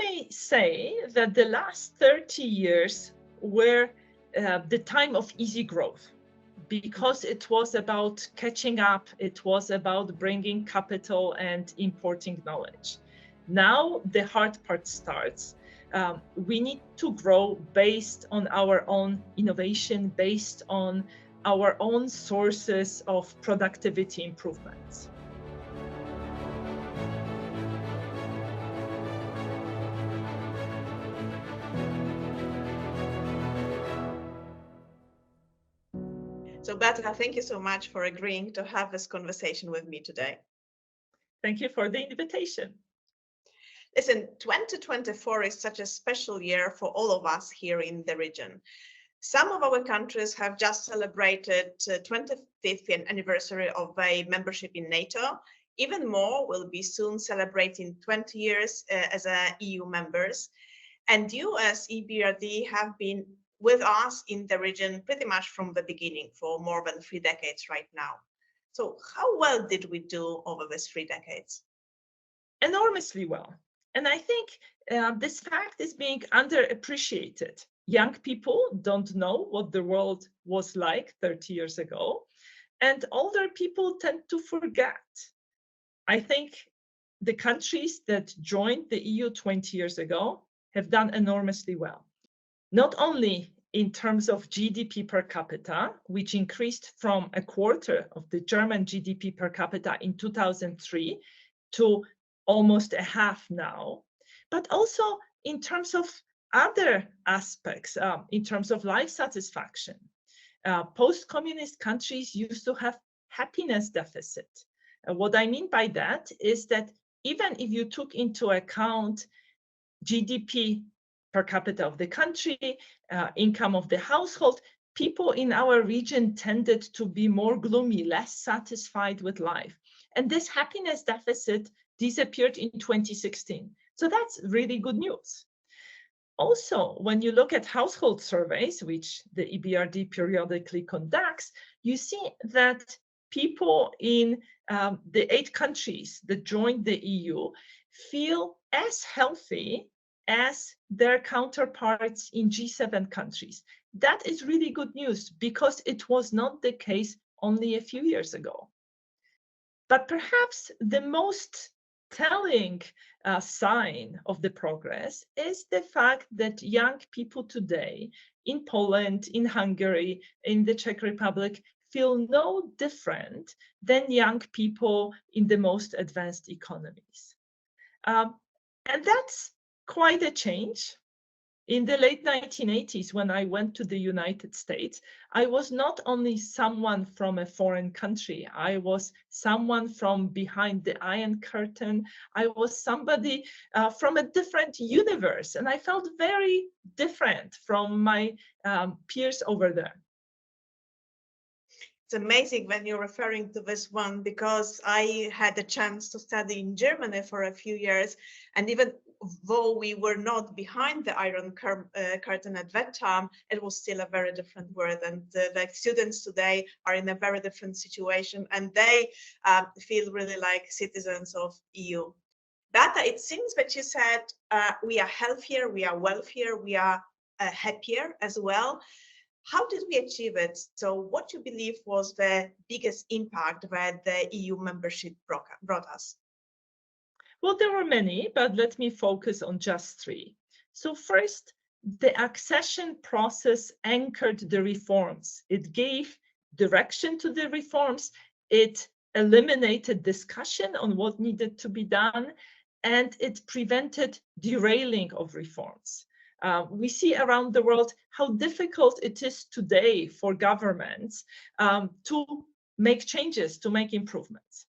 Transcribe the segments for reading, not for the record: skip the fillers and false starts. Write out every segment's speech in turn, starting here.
may say that the last 30 years were the time of easy growth, because it was about catching up, it was about bringing capital and importing knowledge. Now the hard part starts. We need to grow based on our own innovation, based on our own sources of productivity improvements. So Beata, thank you so much for agreeing to have this conversation with me today. Thank you for the invitation. Listen, 2024 is such a special year for all of us here in the region. Some of our countries have just celebrated 25th anniversary of a membership in NATO. Even more will be soon celebrating 20 years as EU members. And you as EBRD have been with us in the region pretty much from the beginning for more than 3 decades right now. So how well did we do over these 3 decades? Enormously well. And I think this fact is being underappreciated. Young people don't know what the world was like 30 years ago, and older people tend to forget. I think the countries that joined the EU 20 years ago have done enormously well. Not only in terms of GDP per capita, which increased from a quarter of the German GDP per capita in 2003 to almost a half now, but also in terms of other aspects, in terms of life satisfaction. Post-communist countries used to have happiness deficit. What I mean by that is that even if you took into account GDP per capita of the country, income of the household, people in our region tended to be more gloomy, less satisfied with life. And this happiness deficit disappeared in 2016. So that's really good news. Also, when you look at household surveys, which the EBRD periodically conducts, you see that people in the 8 countries that joined the EU feel as healthy as their counterparts in G7 countries. That is really good news because it was not the case only a few years ago. But perhaps the most telling sign of the progress is the fact that young people today in Poland, in Hungary, in the Czech Republic feel no different than young people in the most advanced economies. And that's quite a change. In the late 1980s, when I went to the United States, I was not only someone from a foreign country, I was someone from behind the Iron Curtain. I was somebody from a different universe, and I felt very different from my peers over there. It's amazing when you're referring to this one, because I had a chance to study in Germany for a few years, and even though we were not behind the Iron Curtain at that time, it was still a very different world. And like students today are in a very different situation, and they feel really like citizens of EU. Beata, it seems that you said we are healthier, we are wealthier, we are happier as well. How did we achieve it? So what you believe was the biggest impact that the EU membership brought us? Well, there were many, but let me focus on just 3. So first, the accession process anchored the reforms. It gave direction to the reforms. It eliminated discussion on what needed to be done, and it prevented derailing of reforms. We see around the world how difficult it is today for governments to make changes, to make improvements.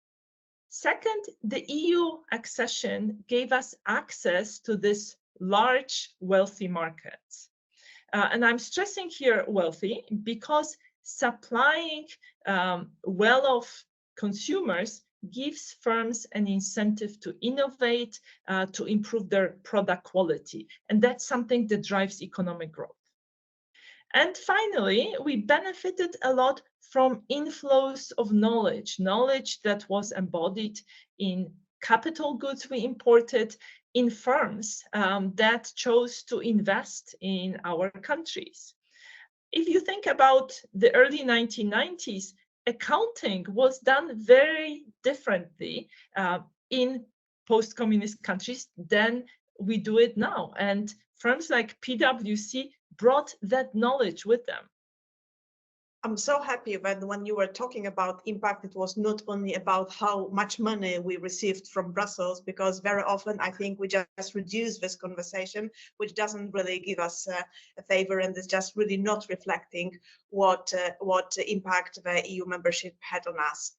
Second, the EU accession gave us access to this large, wealthy market. And I'm stressing here wealthy because supplying well-off consumers gives firms an incentive to innovate, to improve their product quality. And that's something that drives economic growth. And finally, we benefited a lot from inflows of knowledge that was embodied in capital goods we imported, in firms that chose to invest in our countries. If you think about the early 1990s, accounting was done very differently in post-communist countries than we do it now. And firms like PwC brought that knowledge with them. I'm so happy that when you were talking about impact, it was not only about how much money we received from Brussels, because very often I think we just reduce this conversation, which doesn't really give us a favor, and is just really not reflecting what impact the EU membership had on us.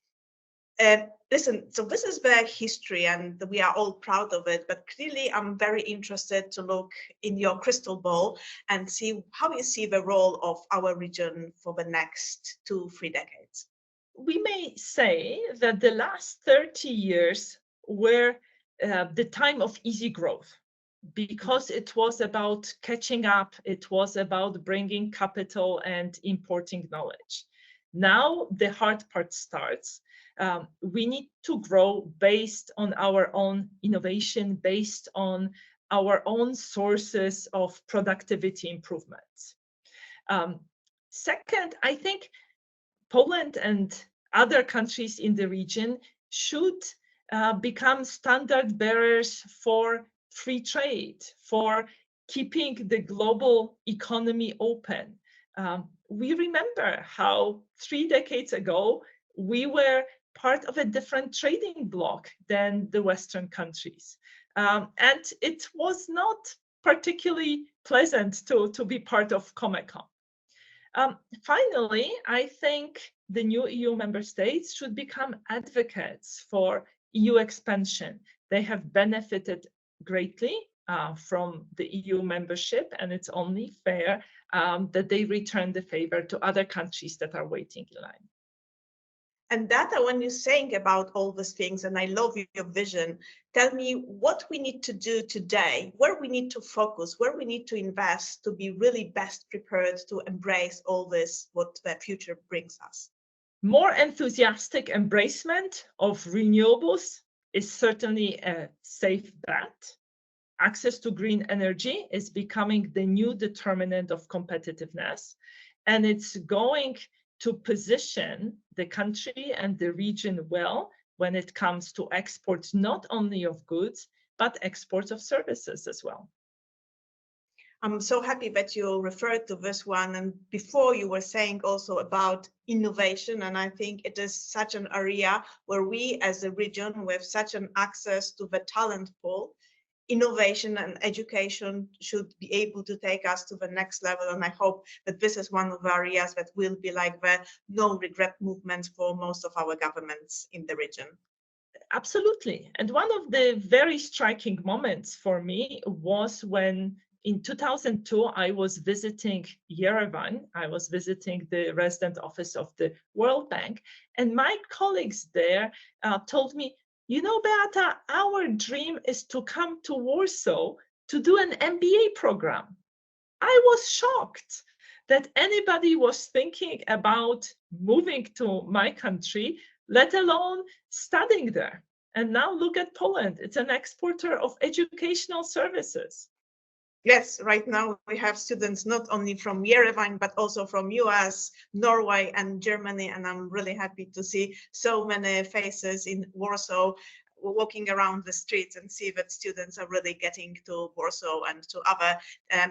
Listen, so this is the history and we are all proud of it, but clearly I'm very interested to look in your crystal ball and see how you see the role of our region for the next 2-3 decades. We may say that the last 30 years were the time of easy growth, because it was about catching up, it was about bringing capital and importing knowledge. Now the hard part starts. We need to grow based on our own innovation, based on our own sources of productivity improvements. Second, I think Poland and other countries in the region should become standard bearers for free trade, for keeping the global economy open. We remember how 3 decades ago we were part of a different trading bloc than the Western countries. And it was not particularly pleasant to be part of Comecon. Finally, I think the new EU member states should become advocates for EU expansion. They have benefited greatly from the EU membership, and it's only fair that they return the favor to other countries that are waiting in line. And Beata, when you're saying about all these things, and I love your vision, tell me what we need to do today, where we need to focus, where we need to invest to be really best prepared to embrace all this, what the future brings us. More enthusiastic embracement of renewables is certainly a safe bet. Access to green energy is becoming the new determinant of competitiveness, and it's going to position the country and the region well when it comes to exports, not only of goods, but exports of services as well. I'm so happy that you referred to this one. And before you were saying also about innovation, and I think it is such an area where we as a region with such an access to the talent pool, innovation and education should be able to take us to the next level. And I hope that this is one of the areas that will be like the no regret movement for most of our governments in the region. Absolutely. And one of the very striking moments for me was when in 2002, I was visiting Yerevan. I was visiting the resident office of the World Bank. And my colleagues there told me, you know, Beata, our dream is to come to Warsaw to do an MBA program. I was shocked that anybody was thinking about moving to my country, let alone studying there. And now look at Poland. It's an exporter of educational services. Yes, right now we have students not only from Yerevan, but also from US, Norway, and Germany. And I'm really happy to see so many faces in Warsaw walking around the streets and see that students are really getting to Warsaw and to other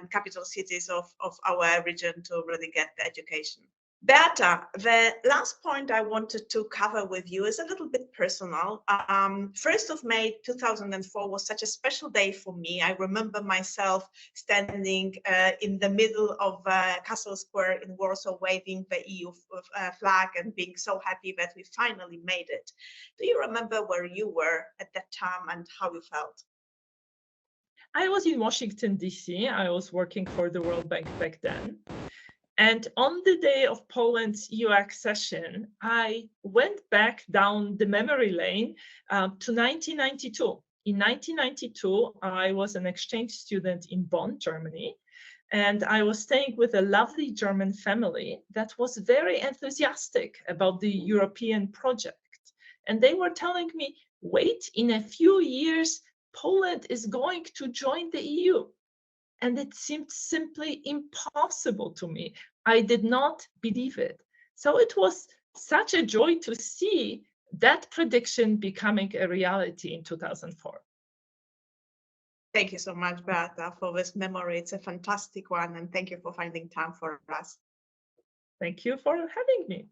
capital cities of our region to really get the education. Beata, the last point I wanted to cover with you is a little bit personal. 1st of May 2004 was such a special day for me. I remember myself standing in the middle of Castle Square in Warsaw, waving the EU flag and being so happy that we finally made it. Do you remember where you were at that time and how you felt? I was in Washington, D.C. I was working for the World Bank back then. And on the day of Poland's EU accession, I went back down the memory lane to 1992. In 1992, I was an exchange student in Bonn, Germany, and I was staying with a lovely German family that was very enthusiastic about the European project. And they were telling me, wait, in a few years, Poland is going to join the EU. And it seemed simply impossible to me. I did not believe it. So it was such a joy to see that prediction becoming a reality in 2004. Thank you so much, Beata, for this memory. It's a fantastic one, and thank you for finding time for us. Thank you for having me.